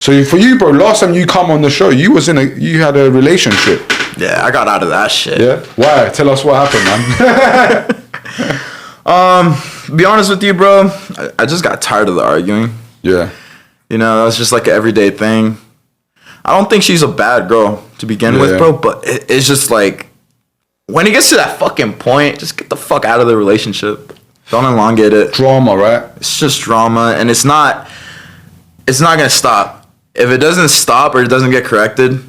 So for you, bro, last time you come on the show, you had a relationship. Yeah, I got out of that shit. Yeah? Why? Tell us what happened, man. Be honest with you, bro. I just got tired of the arguing. Yeah. You know, that's just like an everyday thing. I don't think she's a bad girl to begin with, bro, but it's just like, when it gets to that fucking point, just get the fuck out of the relationship. Don't elongate it. Drama, right? It's just drama, and it's not gonna stop. If it doesn't stop or it doesn't get corrected,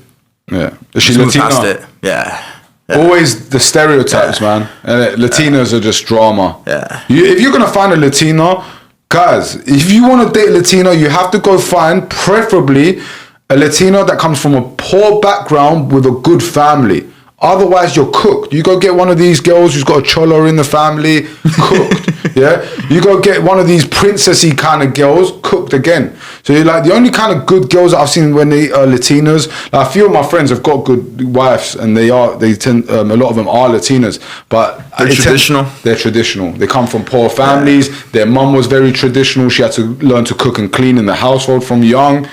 is she Latina? Past it. Yeah. Always the stereotypes, man. And Latinas are just drama. Yeah. If you're gonna find a Latina, guys, if you want to date Latina, you have to go find preferably a Latina that comes from a poor background with a good family. Otherwise, you're cooked. You go get one of these girls who's got a cholo in the family, cooked. Yeah, you go get one of these princessy kind of girls, cooked again. So you're like, the only kind of good girls that I've seen when they are Latinas. Like, a few of my friends have got good wives, and they tend a lot of them are Latinas, but they're traditional. They're traditional. They come from poor families. Yeah. Their mum was very traditional. She had to learn to cook and clean in the household from young.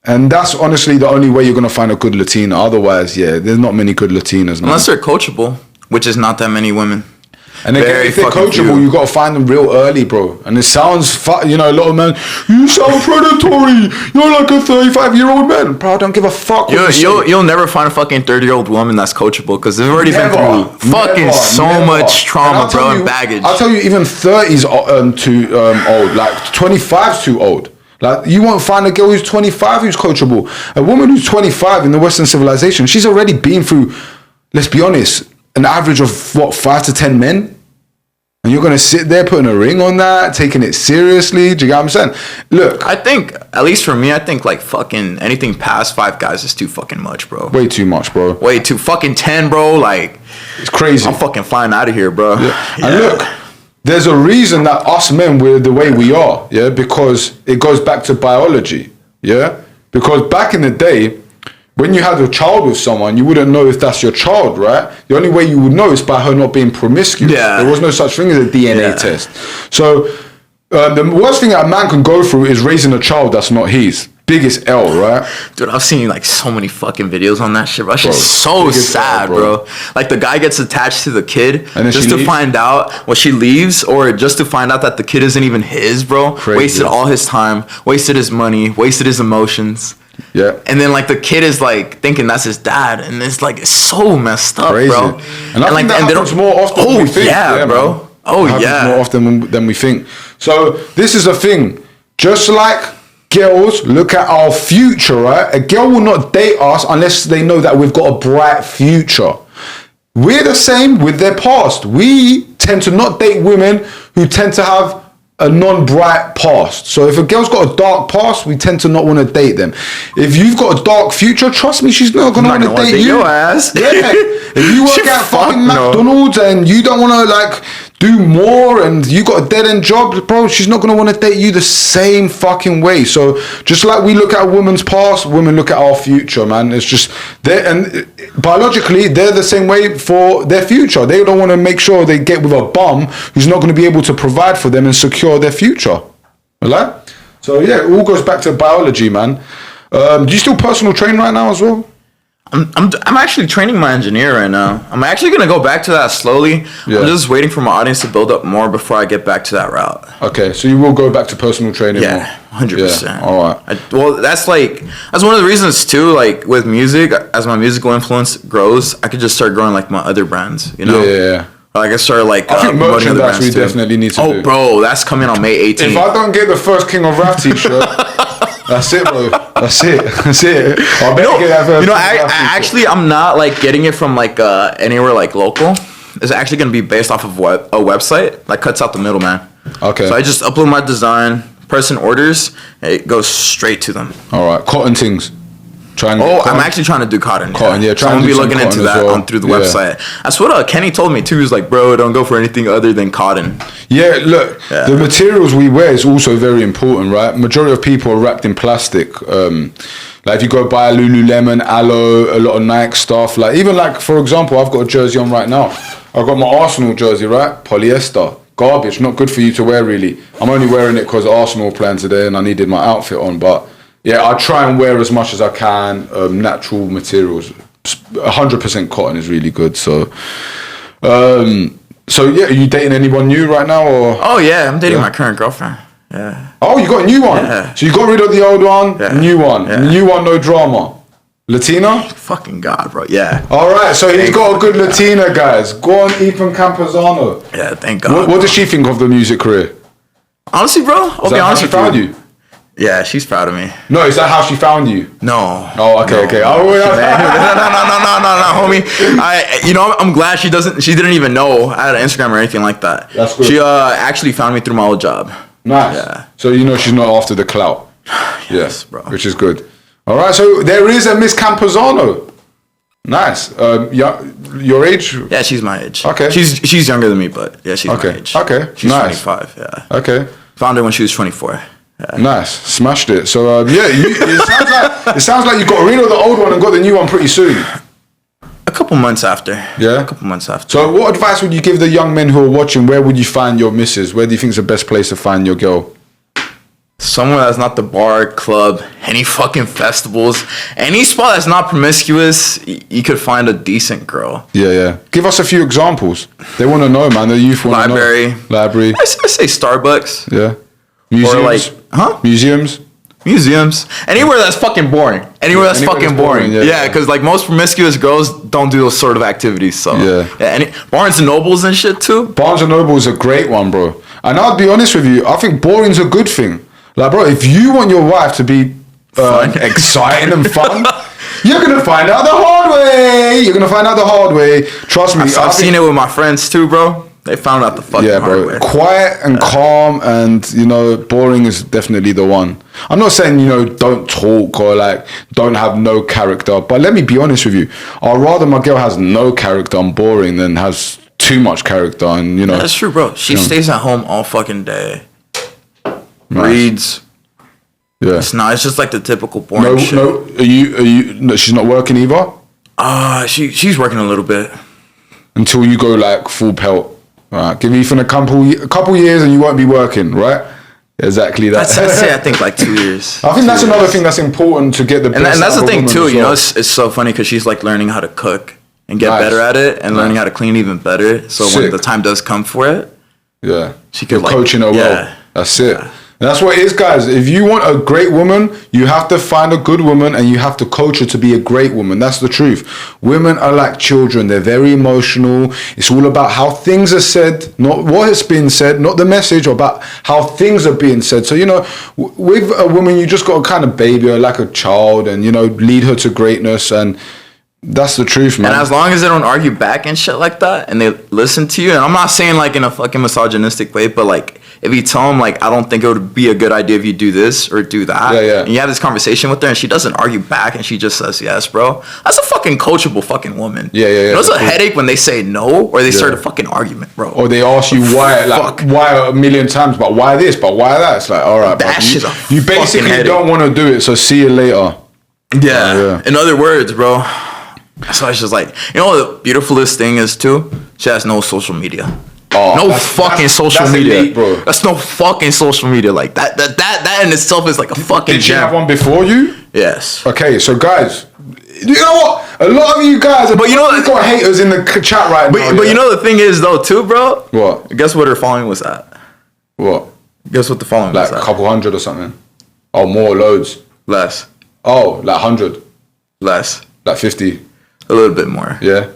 And that's honestly the only way you're going to find a good Latina. Otherwise, there's not many good Latinas, man. Unless they're coachable, which is not that many women. And again, if they're coachable, you got to find them real early, bro. And it sounds, a lot of men, you sound predatory. You're like a 35-year-old man. Bro, I don't give a fuck. You'll never find a fucking 30-year-old woman that's coachable because they've already been through fucking much trauma, bro, and baggage. I'll tell you, even 30's too old. Like, 25's too old. Like, you won't find a girl who's 25 who's coachable. A woman who's 25 in the Western civilization, she's already been through, let's be honest, an average of, 5 to 10 men? And you're going to sit there putting a ring on that, taking it seriously? Do you get what I'm saying? Look. I think, at least for me, I think, like, fucking anything past 5 guys is too fucking much, bro. Way too much, bro. Way too fucking 10, bro. Like, it's crazy. I'm fucking flying out of here, bro. Yeah. And look. There's a reason that us men, we're the way we are, because it goes back to biology, because back in the day, when you had a child with someone, you wouldn't know if that's your child, right? The only way you would know is by her not being promiscuous. Yeah. There was no such thing as a DNA test. So the worst thing that a man can go through is raising a child that's not his. Biggest L, right? Dude, I've seen like so many fucking videos on that shit, bro. That shit's so sad, bro. Like, the guy gets attached to the kid just to find out she leaves, or just to find out that the kid isn't even his, bro. Crazy. Wasted all his time, wasted his money, wasted his emotions. Yeah. And then, like, the kid is like thinking that's his dad, and it's like, it's so messed up, crazy. Bro. And I think that happens more often than we think. Yeah, bro. Man. Oh, it happens more often than we think. So this is the thing. Just like girls look at our future, right? A girl will not date us unless they know that we've got a bright future. We're the same with their past. We tend to not date women who tend to have a non-bright past. So if a girl's got a dark past, we tend to not want to date them. If you've got a dark future, trust me, she's not going to want to date you. Your ass. Yeah. If you work at fucking McDonald's and you don't want to, like, do more and you got a dead-end job, bro, she's not going to want to date you the same fucking way. So just like we look at a woman's past, women look at our future, man. It's just, and biologically, they're the same way for their future. They don't want to make sure they get with a bum who's not going to be able to provide for them and secure their future. Right? So yeah, it all goes back to biology, man. Do you still personal train right now as well? I'm actually training my engineer right now. I'm actually gonna go back to that slowly. Yeah. I'm just waiting for my audience to build up more before I get back to that route. Okay, so you will go back to personal training. Yeah, 100%. Yeah, all right. Well, that's one of the reasons too. Like, with music, as my musical influence grows, I could just start growing like my other brands. You know? Yeah. Like, I started like. I think merchandise we definitely need to do. Oh, bro, that's coming on May 18th. If I don't get the first King of Rap t-shirt. That's it, bro. That's it. I better get that first. I'm not like getting it from like anywhere like local. It's actually gonna be based off of a website that cuts out the middleman. Okay. So I just upload my design, person orders, it goes straight to them. All right, cotton things. I'm actually trying to do cotton. So I'm gonna be looking into that through the website. That's what Kenny told me too. He was like, bro, don't go for anything other than cotton. Yeah, look, the materials we wear is also very important, right? Majority of people are wrapped in plastic. Like, if you go buy a Lululemon, Aloe, a lot of Nike stuff. Like, even like, for example, I've got a jersey on right now. I've got my Arsenal jersey, right? Polyester. Garbage, not good for you to wear, really. I'm only wearing it because Arsenal plans today and I needed my outfit on, but Yeah, I try and wear as much as I can. Natural materials. 100% cotton is really good. So, yeah, are you dating anyone new right now, or? Oh yeah, I'm dating my current girlfriend. Yeah. Oh, you got a new one. Yeah. So you got rid of the old one. Yeah. New one. Yeah. New one, no drama. Latina? Fucking God, bro. Yeah. All right, so he's got a good Latina, guys. Go on, Ethan Campuzano. Yeah, thank God. What does she think of the music career? Honestly, bro, I'll be honest with you. Found you? Yeah, she's proud of me. No, is that how she found you? No. Oh, okay. Oh, no, homie. I'm glad she didn't even know I had an Instagram or anything like that. That's good. She actually found me through my old job. Nice. Yeah. So she's not after the clout. Yes, bro. Which is good. All right, so there is a Miss Campuzano. Nice. Your age? Yeah, she's my age. Okay. She's younger than me, but yeah, she's my age. Okay. She's nice. 25. Yeah. Okay. Found her when she was 24. Yeah. Nice, smashed it. So it sounds like you got rid of the old one and got the new one pretty soon. A couple months after. Yeah? A couple months after. So what advice would you give the young men who are watching? Where would you find your missus? Where do you think is the best place to find your girl? Somewhere that's not the bar, club, any fucking festivals, any spot that's not promiscuous, you could find a decent girl. Yeah. Give us a few examples. They want to know, man. The youth want to know. Library. I say Starbucks. Yeah. Museums. Or Museums. Anywhere that's fucking boring. Anywhere that's fucking boring. Yeah, because like most promiscuous girls don't do those sort of activities. So yeah. Barnes and Nobles and shit too. Barnes and Noble is a great one, bro. And I'll be honest with you, I think boring's a good thing. Like, bro, if you want your wife to be exciting and fun, you're gonna find out the hard way. Trust me. I've seen it with my friends too, bro. They found out the fucking hard way. Quiet and calm, and boring is definitely the one. I'm not saying don't talk or like don't have no character, but let me be honest with you. I'd rather my girl has no character and boring than has too much character and That's true, bro. She stays at home all fucking day. Nice. Reads. Yeah. It's just like the typical boring shit. No. No, she's not working either. She's working a little bit until you go like full pelt. Right, give Ethan a couple years and you won't be working, right? Exactly that. I'd say I think like 2 years. I think that's another thing that's important to get the best. And that's the thing too. It's so funny because she's like learning how to cook and get better at it, and learning how to clean even better. So when the time does come for it, she could coaching her well. That's it. And that's what it is, guys. If you want a great woman, you have to find a good woman and you have to coach her to be a great woman. That's the truth. Women are like children. They're very emotional. It's all about how things are said, not what has been said, not the message, or about how things are being said. So, with a woman, you just got to kind of baby her like a child and, lead her to greatness. And that's the truth, man. And as long as they don't argue back and shit like that and they listen to you, and I'm not saying like in a fucking misogynistic way, but like if you tell them like I don't think it would be a good idea if you do this or do that, and you have this conversation with her and she doesn't argue back and she just says yes, bro, that's a fucking coachable fucking woman. It's a headache when they say no or they start a fucking argument, bro. Or they ask you why, why a million times, but why this, but why that? It's like, all right, that shit's you basically don't want to do it, so see you later. In other words, bro. So it's just like, what the beautifulest thing is too? She has no social media. Social media, elite, bro. That's no fucking social media. Like that in itself is like a fucking. Did she have one before you? Yes. Okay, so guys, you know what? A lot of you guys, you got haters in the chat right now. But the thing is though, too, bro. What? Guess what her following was at? What? Guess what the following was at? Like a couple hundred or something. Oh, more, loads. Less. Oh, like 100. Less. Like 50. A little bit more. Yeah.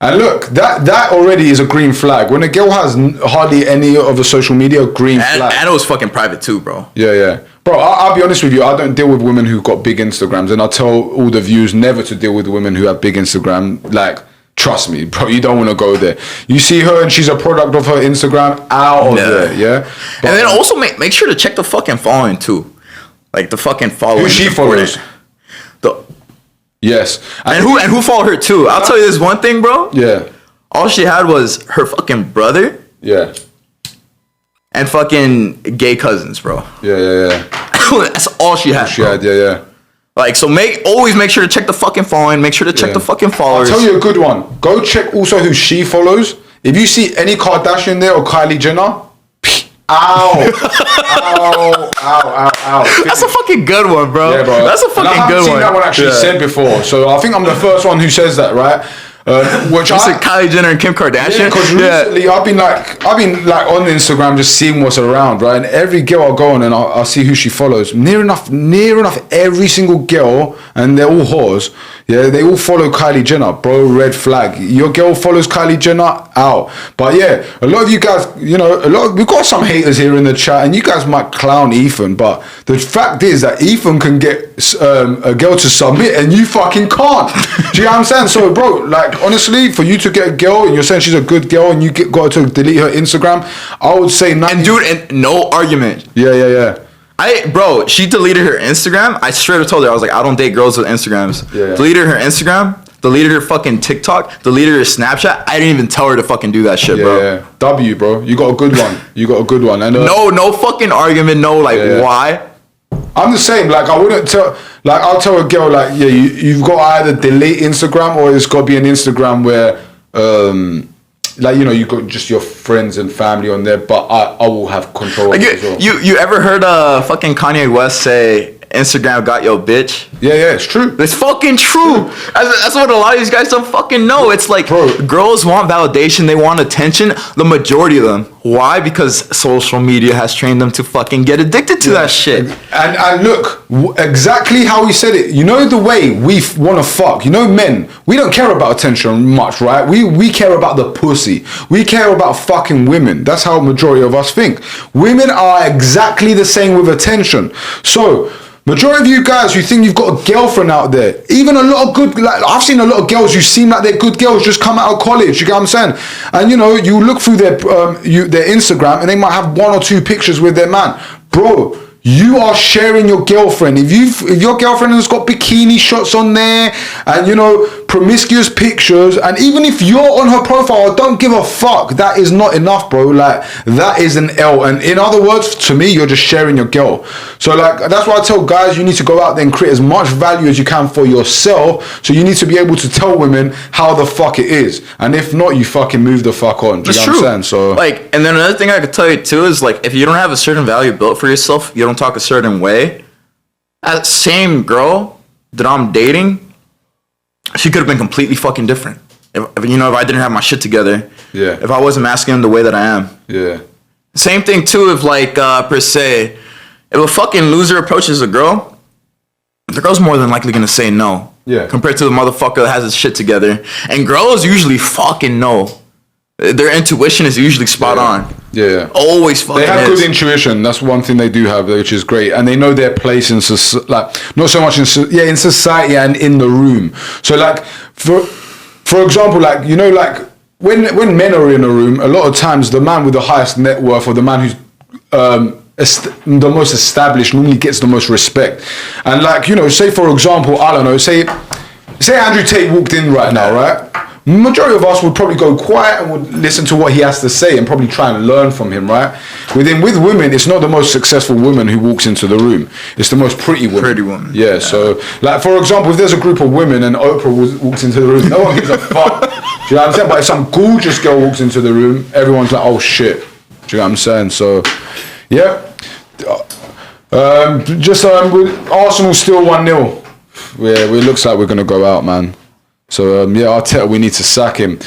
And look, that already is a green flag. When a girl has hardly any of a social media, green flag. And it was fucking private too, bro. Yeah. Bro, I'll be honest with you. I don't deal with women who've got big Instagrams. And I tell all the viewers never to deal with women who have big Instagram. Like, trust me, bro, you don't want to go there. You see her and she's a product of her Instagram, out of there, yeah? But, and then also make sure to check the fucking following too. Like the fucking following. Who she follows. Yes. And who followed her too? I'll tell you this one thing, bro. Yeah. All she had was her fucking brother. Yeah. And fucking gay cousins, bro. Yeah. That's all she had. Yeah. Like, so always make sure to check the fucking following. Make sure to check the fucking followers. I'll tell you a good one. Go check also who she follows. If you see any Kardashian there or Kylie Jenner, Ow. That's a fucking good one, bro. Yeah, bro. That's a fucking good one. I haven't seen that one actually said before, so I think I'm the first one who says that, right? Which you said Kylie Jenner and Kim Kardashian. Yeah, because recently I've been like on Instagram just seeing what's around, right? And every girl I go on and I'll see who she follows. Near enough, every single girl, and they're all whores. Yeah, they all follow Kylie Jenner, bro. Red flag. Your girl follows Kylie Jenner, out. But yeah, a lot of you guys, we've got some haters here in the chat, and you guys might clown Ethan, but the fact is that Ethan can get a girl to submit, and you fucking can't. Do you know what I'm saying? So, bro, like, honestly, for you to get a girl, and you're saying she's a good girl, and you got to delete her Instagram, I would say and no argument. Yeah. Bro, she deleted her Instagram. I straight up told her, I was like, I don't date girls with Instagrams. Yeah. Deleted her Instagram, deleted her fucking TikTok, deleted her Snapchat. I didn't even tell her to fucking do that shit, bro. Yeah. W, bro. You got a good one. And no fucking argument. No, why? I'm the same. Like, I wouldn't tell. Like, I'll tell a girl, like, yeah, you've got to either delete Instagram, or it's got to be an Instagram where, you got just your friends and family on there, but I will have control of it as well. You ever heard fucking Kanye West say, Instagram got your bitch? Yeah, it's true. It's fucking true. That's what a lot of these guys don't fucking know. It's like, girls want validation. They want attention. The majority of them. Why? Because social media has trained them to fucking get addicted to that shit. And look, exactly how he said it. You know the way we want to fuck. You know, men, we don't care about attention much, right? We care about the pussy. We care about fucking women. That's how majority of us think. Women are exactly the same with attention. So, majority of you guys who think you've got a girlfriend out there, even a lot of good, like, I've seen a lot of girls who seem like they're good girls just come out of college, you get what I'm saying? And you look through their Instagram and they might have 1 or 2 pictures with their man. Bro, you are sharing your girlfriend. If your girlfriend has got bikini shots on there and, promiscuous pictures, and even if you're on her profile, I don't give a fuck. That is not enough, bro. Like, that is an L. And in other words, to me, you're just sharing your girl. So, like, that's why I tell guys, you need to go out there and create as much value as you can for yourself. So you need to be able to tell women how the fuck it is. And if not, you fucking move the fuck on. Do you know what I'm saying? So, like, and then another thing I could tell you too is, like, if you don't have a certain value built for yourself, you don't talk a certain way, that same girl that I'm dating, she could have been completely fucking different. If I didn't have my shit together. Yeah. If I wasn't masculine the way that I am. Yeah. Same thing too if, like, per se, if a fucking loser approaches a girl, the girl's more than likely gonna say no. Yeah. Compared to the motherfucker that has his shit together. And girls usually fucking know. Their intuition is usually spot on. Yeah. Always fucking They have good intuition. That's one thing they do have, which is great. And they know their place in society, like, not so much in society and in the room. So, like, for example, like, like, when men are in a room, a lot of times the man with the highest net worth, or the man who's the most established, normally gets the most respect. And, like, say for example, I don't know, say Andrew Tate walked in right now, right? Majority of us would probably go quiet and would listen to what he has to say and probably try and learn from him, right? With women, it's not the most successful woman who walks into the room. It's the most pretty woman. Yeah, so, like, for example, if there's a group of women and Oprah walks into the room, no one gives a fuck. Do you know what I'm saying? But if some gorgeous girl walks into the room, everyone's like, oh shit. Do you know what I'm saying? So, yeah. Arsenal still 1-0. Yeah, it looks like we're going to go out, man. So, Arteta, we need to sack him.